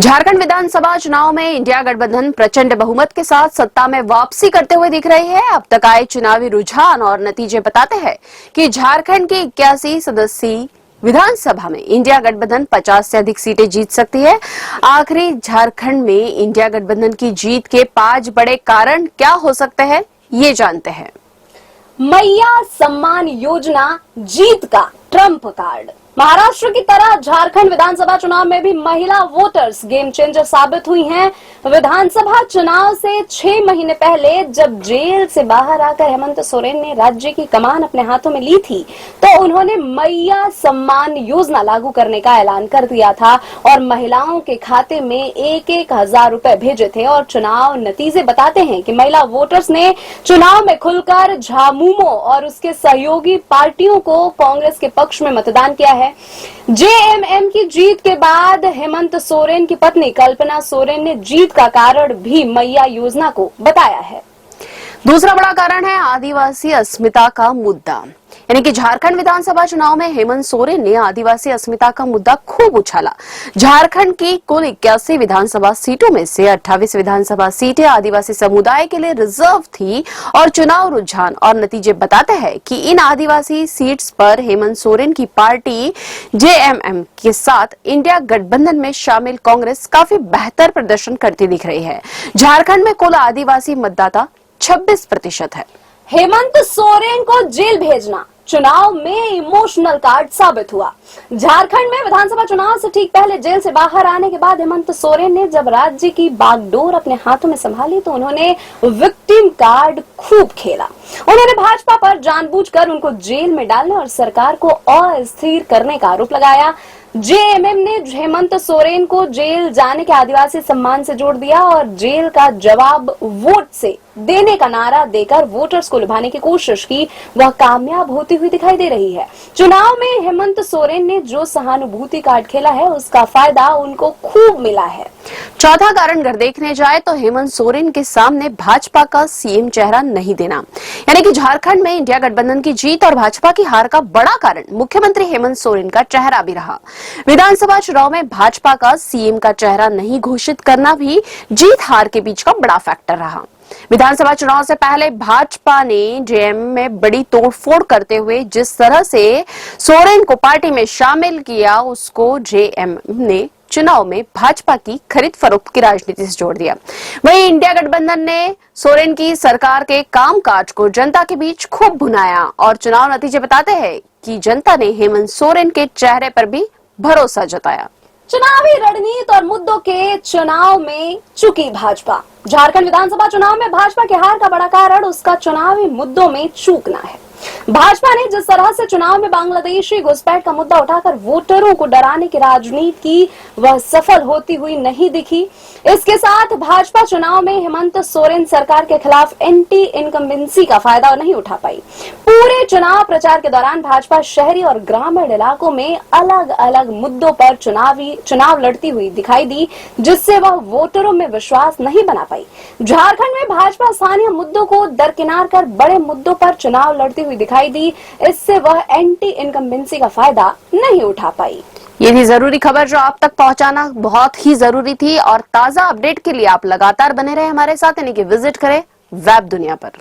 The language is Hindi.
झारखंड विधानसभा चुनाव में इंडिया गठबंधन प्रचंड बहुमत के साथ सत्ता में वापसी करते हुए दिख रही है। अब तक आए चुनावी रुझान और नतीजे बताते हैं कि झारखंड की 81 सदस्यीय विधानसभा में इंडिया गठबंधन 50 से अधिक सीटें जीत सकती है। आखिरी झारखंड में इंडिया गठबंधन की जीत के 5 बड़े कारण क्या हो सकते हैं, ये जानते हैं। मैया सम्मान योजना जीत का ट्रम्प कार्ड। महाराष्ट्र की तरह झारखंड विधानसभा चुनाव में भी महिला वोटर्स गेम चेंजर साबित हुई हैं। विधानसभा चुनाव से 6 महीने पहले जब जेल से बाहर आकर हेमंत सोरेन ने राज्य की कमान अपने हाथों में ली थी, तो उन्होंने मैया सम्मान योजना लागू करने का ऐलान कर दिया था और महिलाओं के खाते में 1-1 हजार रुपए भेजे थे। और चुनाव नतीजे बताते हैं कि महिला वोटर्स ने चुनाव में खुलकर झामुमो और उसके सहयोगी पार्टियों को कांग्रेस के पक्ष में मतदान किया है। जेएमएम की जीत के बाद हेमंत सोरेन की पत्नी कल्पना सोरेन ने जीत का कारण भी मैया योजना को बताया है। दूसरा बड़ा कारण है आदिवासी अस्मिता का मुद्दा, यानी कि झारखंड विधानसभा चुनाव में हेमंत सोरेन ने आदिवासी अस्मिता का मुद्दा खूब उछाला। झारखंड की कुल 81 विधानसभा सीटों में से 28 विधानसभा सीटें आदिवासी समुदाय के लिए रिजर्व थी और चुनाव रुझान और नतीजे बताते हैं कि इन आदिवासी सीट्स पर हेमंत सोरेन की पार्टी जेएमएम के साथ इंडिया गठबंधन में शामिल कांग्रेस काफी बेहतर प्रदर्शन करती दिख रही है। झारखंड में कुल आदिवासी मतदाता 26% है। हेमंत सोरेन को जेल भेजना चुनाव में इमोशनल कार्ड साबित हुआ। झारखंड में विधानसभा चुनाव से ठीक पहले जेल से बाहर आने के बाद हेमंत सोरेन ने जब राज्य की बागडोर अपने हाथों में संभाली तो उन्होंने विक्टिम कार्ड खूब खेला। उन्होंने भाजपा पर जानबूझकर उनको जेल में डालने और सरकार को अस्थिर करने का आरोप लगाया। जेएमएम ने हेमंत सोरेन को जेल जाने के आदिवासी सम्मान से जोड़ दिया और जेल का जवाब वोट से देने का नारा देकर वोटर्स को लुभाने की कोशिश की। वह कामयाब होती हुई दिखाई दे रही है। चुनाव में हेमंत सोरेन ने जो सहानुभूति कार्ड खेला है उसका फायदा उनको खूब मिला है। चौथा कारण अगर देखने जाए तो हेमंत सोरेन के सामने भाजपा का सीएम चेहरा नहीं देना, यानी कि झारखंड में इंडिया गठबंधन की जीत और भाजपा की हार का बड़ा कारण मुख्यमंत्री हेमंत सोरेन का चेहरा भी रहा। विधानसभा चुनाव में भाजपा का सीएम का चेहरा नहीं घोषित करना भी जीत हार के बीच का बड़ा फैक्टर रहा। विधानसभा चुनाव से पहले भाजपा ने जेएमएम में बड़ी तोड़फोड़ करते हुए जिस तरह से सोरेन को पार्टी में शामिल किया, उसको जेएमएम ने चुनाव में भाजपा की खरीद फरोख्त की राजनीति से जोड़ दिया। वहीं इंडिया गठबंधन ने सोरेन की सरकार के कामकाज को जनता के बीच खूब भुनाया और चुनाव नतीजे बताते हैं कि जनता ने हेमंत सोरेन के चेहरे पर भी भरोसा जताया। चुनावी रणनीति और मुद्दों के चुनाव में चुकी भाजपा। झारखंड विधानसभा चुनाव में भाजपा के हार का बड़ा कारण उसका चुनावी मुद्दों में चूकना है। भाजपा ने जिस तरह से चुनाव में बांग्लादेशी घुसपैठ का मुद्दा उठाकर वोटरों को डराने की राजनीति की, वह सफल होती हुई नहीं दिखी। इसके साथ भाजपा चुनाव में हेमंत सोरेन सरकार के खिलाफ एंटी इनकम्बेंसी का फायदा नहीं उठा पाई। पूरे चुनाव प्रचार के दौरान भाजपा शहरी और ग्रामीण इलाकों में अलग अलग मुद्दों पर चुनाव लड़ती हुई दिखाई दी, जिससे वह वोटरों में विश्वास नहीं बना पाई। झारखंड में भाजपा स्थानीय मुद्दों को दरकिनार कर बड़े मुद्दों पर चुनाव लड़ती हुई दिखाई दी, इससे वह एंटी इनकम्बेंसी का फायदा नहीं उठा पाई। ये थी जरूरी खबर जो आप तक पहुंचाना बहुत ही जरूरी थी और ताजा अपडेट के लिए आप लगातार बने रहे हमारे साथ, यानी कि विजिट करें वेब दुनिया पर।